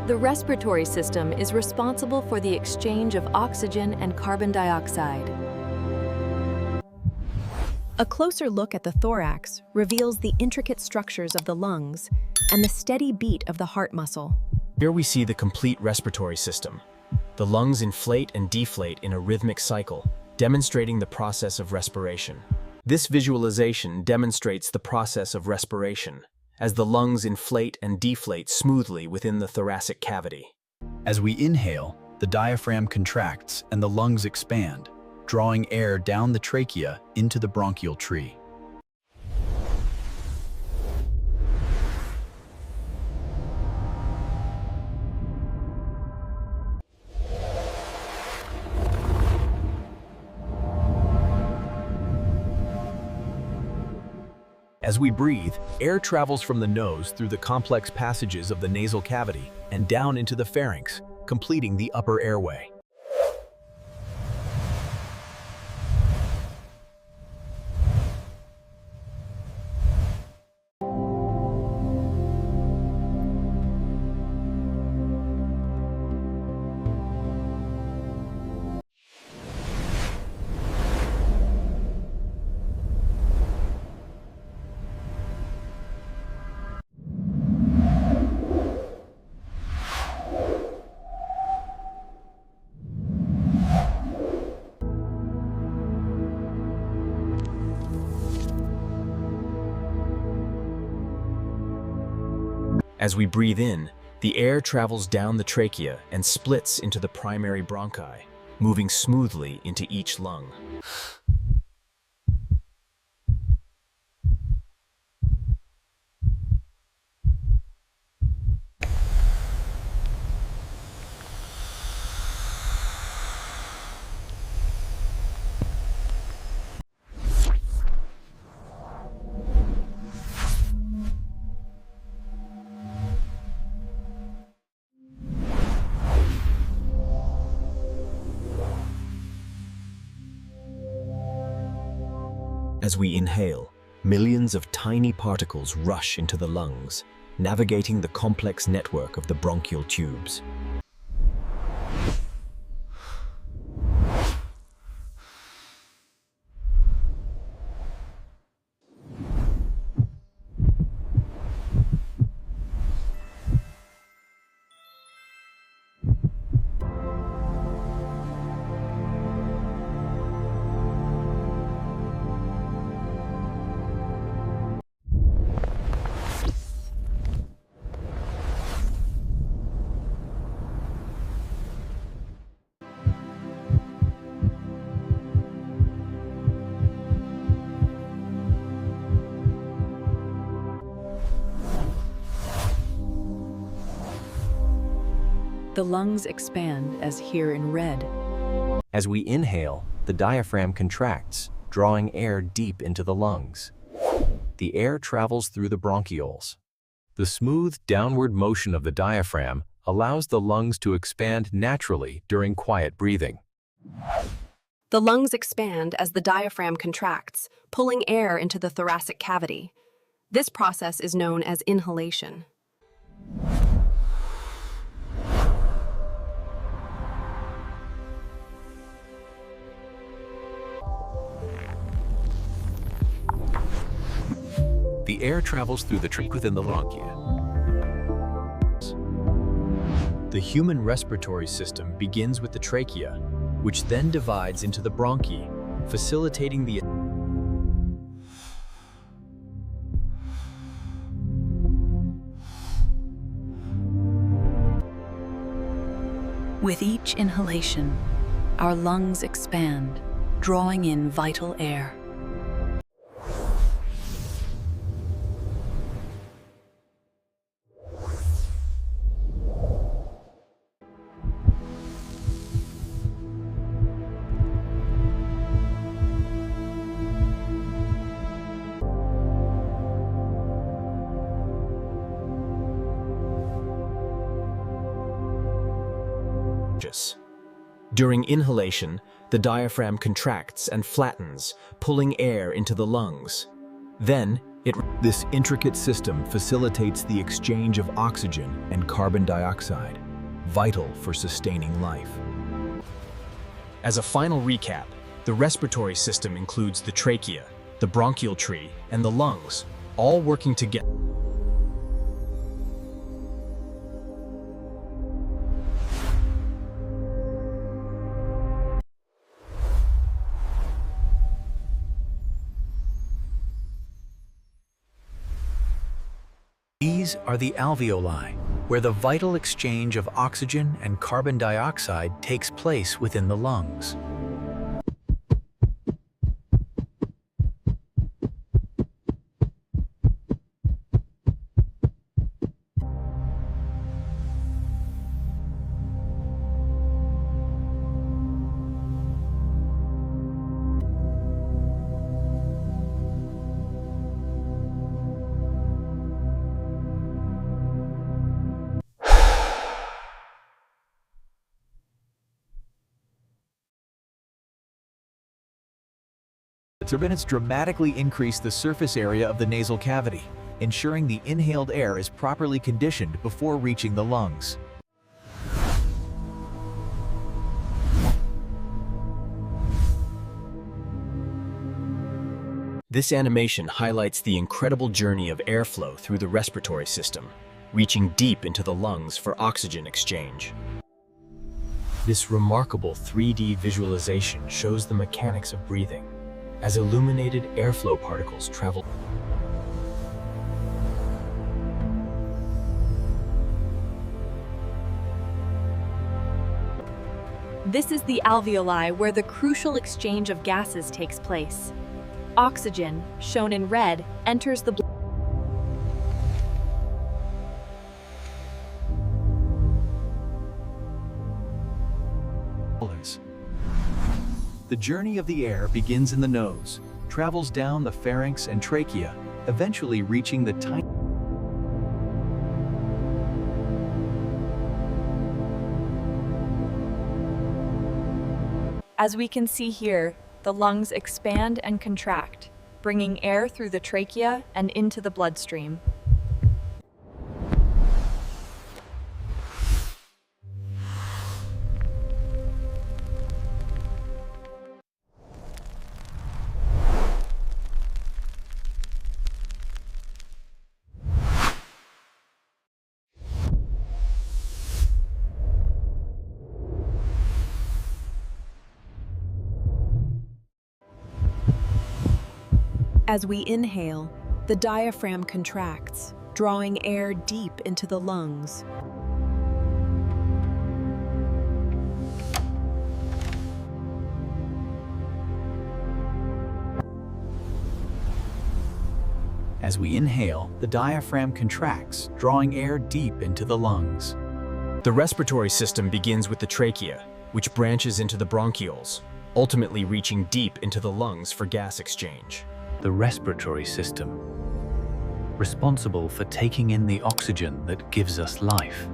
The respiratory system is responsible for the exchange of oxygen and carbon dioxide. A closer look at the thorax reveals the intricate structures of the lungs and the steady beat of the heart muscle. Here we see the complete respiratory system. The lungs inflate and deflate in a rhythmic cycle, demonstrating the process of respiration. This visualization demonstrates the process of respiration, as the lungs inflate and deflate smoothly within the thoracic cavity. As we inhale, the diaphragm contracts and the lungs expand, drawing air down the trachea into the bronchial tree. As we breathe, air travels from the nose through the complex passages of the nasal cavity and down into the pharynx, completing the upper airway. As we breathe in, the air travels down the trachea and splits into the primary bronchi, moving smoothly into each lung. As we inhale, millions of tiny particles rush into the lungs, navigating the complex network of the bronchial tubes. The lungs expand as here in red. As we inhale, the diaphragm contracts, drawing air deep into the lungs. The air travels through the bronchioles. The smooth downward motion of the diaphragm allows the lungs to expand naturally during quiet breathing. The lungs expand as the diaphragm contracts, pulling air into the thoracic cavity. This process is known as inhalation. The air travels through the trachea within the bronchia. The human respiratory system begins with the trachea, which then divides into the bronchi, facilitating the With each inhalation, our lungs expand, drawing in vital air. During inhalation, the diaphragm contracts and flattens, pulling air into the lungs. Then, This intricate system facilitates the exchange of oxygen and carbon dioxide, vital for sustaining life. As a final recap, the respiratory system includes the trachea, the bronchial tree, and the lungs, all working together. These are the alveoli, where the vital exchange of oxygen and carbon dioxide takes place within the lungs. Turbinates dramatically increase the surface area of the nasal cavity, ensuring the inhaled air is properly conditioned before reaching the lungs. This animation highlights the incredible journey of airflow through the respiratory system, reaching deep into the lungs for oxygen exchange. This remarkable 3D visualization shows the mechanics of breathing, as illuminated airflow particles travel. This is the alveoli where the crucial exchange of gases takes place. Oxygen, shown in red, enters the blood. The journey of the air begins in the nose, travels down the pharynx and trachea, eventually reaching the tiny. As we can see here, the lungs expand and contract, bringing air through the trachea and into the bloodstream. As we inhale, the diaphragm contracts, drawing air deep into the lungs. As we inhale, the diaphragm contracts, drawing air deep into the lungs. The respiratory system begins with the trachea, which branches into the bronchioles, ultimately reaching deep into the lungs for gas exchange. The respiratory system, responsible for taking in the oxygen that gives us life.